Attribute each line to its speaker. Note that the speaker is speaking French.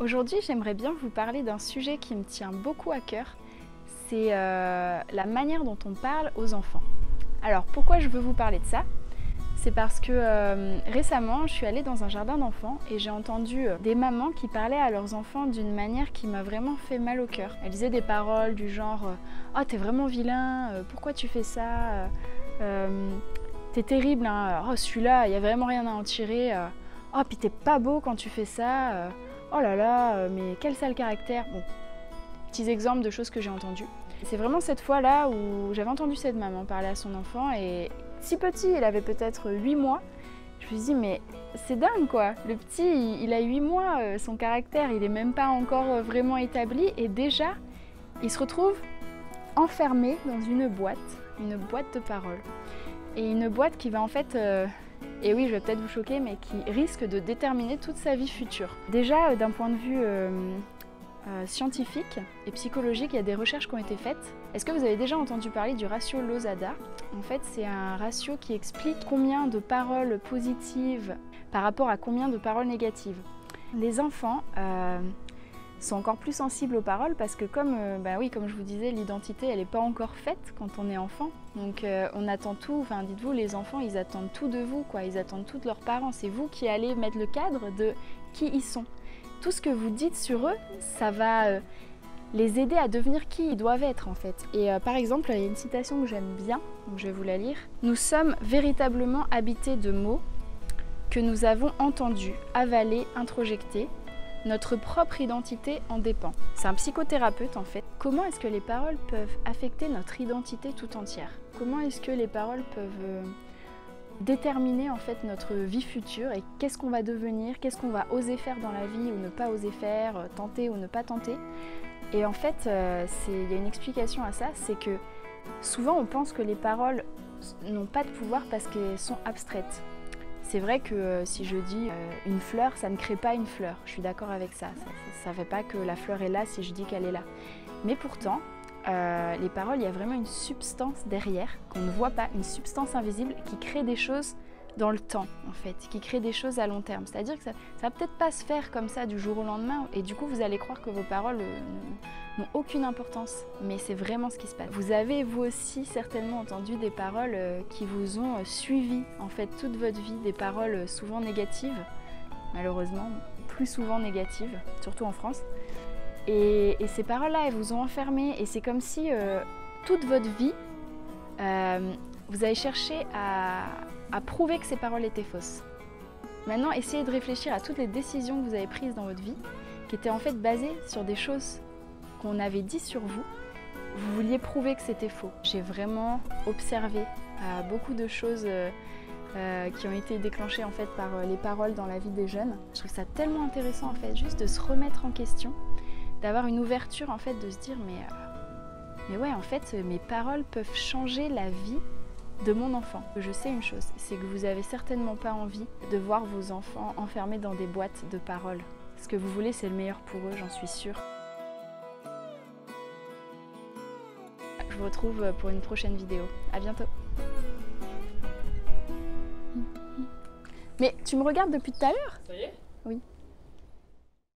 Speaker 1: Aujourd'hui, j'aimerais bien vous parler d'un sujet qui me tient beaucoup à cœur, c'est la manière dont on parle aux enfants. Alors pourquoi je veux vous parler de ça? C'est parce que récemment, je suis allée dans un jardin d'enfants et j'ai entendu des mamans qui parlaient à leurs enfants d'une manière qui m'a vraiment fait mal au cœur. Elles disaient des paroles du genre « Oh, t'es vraiment vilain, pourquoi tu fais ça t'es terrible, hein. Oh, celui-là, il n'y a vraiment rien à en tirer. Oh, puis t'es pas beau quand tu fais ça. Oh là là, mais quel sale caractère. » Bon, petits exemples de choses que j'ai entendues. C'est vraiment cette fois-là où j'avais entendu cette maman parler à son enfant et si petit, il avait peut-être 8 mois. Je me suis dit, mais c'est dingue quoi. Le petit, il a 8 mois, son caractère, il est même pas encore vraiment établi et déjà, il se retrouve enfermé dans une boîte de paroles. Et une boîte qui va en fait, et oui je vais peut-être vous choquer, mais qui risque de déterminer toute sa vie future. Déjà d'un point de vue scientifique et psychologique, il y a des recherches qui ont été faites. Est-ce que vous avez déjà entendu parler du ratio Losada? En fait, c'est un ratio qui explique combien de paroles positives par rapport à combien de paroles négatives. Les enfants sont encore plus sensibles aux paroles parce que comme je vous disais, l'identité elle n'est pas encore faite quand on est enfant. Donc on attend tout, enfin dites-vous, les enfants ils attendent tout de vous, quoi. Ils attendent tout de leurs parents. C'est vous qui allez mettre le cadre de qui ils sont. Tout ce que vous dites sur eux, ça va les aider à devenir qui ils doivent être en fait. Et par exemple, il y a une citation que j'aime bien, donc je vais vous la lire. « Nous sommes véritablement habités de mots que nous avons entendus, avalés, introjectés. Notre propre identité en dépend. » C'est un psychothérapeute en fait. Comment est-ce que les paroles peuvent affecter notre identité tout entière? Comment est-ce que les paroles peuvent déterminer en fait notre vie future et qu'est-ce qu'on va devenir, qu'est-ce qu'on va oser faire dans la vie ou ne pas oser faire, tenter ou ne pas tenter. Et en fait, il y a une explication à ça, c'est que souvent on pense que les paroles n'ont pas de pouvoir parce qu'elles sont abstraites. C'est vrai que si je dis une fleur, ça ne crée pas une fleur, je suis d'accord avec ça. Ça ne fait pas que la fleur est là si je dis qu'elle est là. Mais pourtant, les paroles, il y a vraiment une substance derrière qu'on ne voit pas, une substance invisible qui crée des choses dans le temps en fait, qui crée des choses à long terme. C'est-à-dire que ça va peut-être pas se faire comme ça du jour au lendemain et du coup vous allez croire que vos paroles n'ont aucune importance, mais c'est vraiment ce qui se passe. Vous avez vous aussi certainement entendu des paroles qui vous ont suivi en fait toute votre vie, des paroles souvent négatives, malheureusement plus souvent négatives, surtout en France. Et ces paroles-là, elles vous ont enfermé et c'est comme si toute votre vie, vous avez cherché à prouver que ces paroles étaient fausses. Maintenant, essayez de réfléchir à toutes les décisions que vous avez prises dans votre vie, qui étaient en fait basées sur des choses qu'on avait dit sur vous. Vous vouliez prouver que c'était faux. J'ai vraiment observé beaucoup de choses qui ont été déclenchées en fait par les paroles dans la vie des jeunes. Je trouve ça tellement intéressant en fait, juste de se remettre en question, d'avoir une ouverture en fait, de se dire mais ouais en fait mes paroles peuvent changer la vie de mon enfant. Je sais une chose, c'est que vous avez certainement pas envie de voir vos enfants enfermés dans des boîtes de paroles. Ce que vous voulez, c'est le meilleur pour eux, j'en suis sûre. Je vous retrouve pour une prochaine vidéo. À bientôt. Mais tu me regardes depuis tout à l'heure?